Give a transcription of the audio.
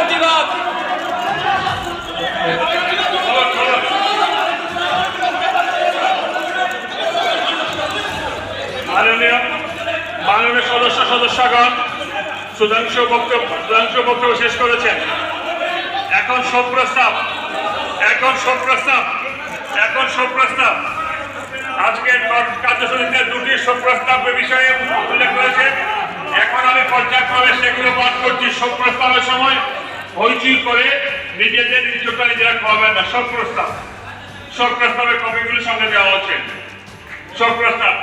প্রতিবাদ। মাননীয় সদস্যগণ সুধাংশু বক্তব্য শেষ করেছেন। এখন শোক প্রস্তাব আজকের কার্যসূচিতে দুটি শোক প্রস্তাবের বিষয়ে উল্লেখ করেছেন। এখন আমি পর্যায়ক্রমে সেগুলো পাঠ করছি। শোক প্রস্তাবের সময় হইচই করে নিজেদের নিজেরা খাওয়াবেন না। শোক প্রস্তাবের কপিগুলি সঙ্গে দেওয়া হচ্ছে। শোক প্রস্তাব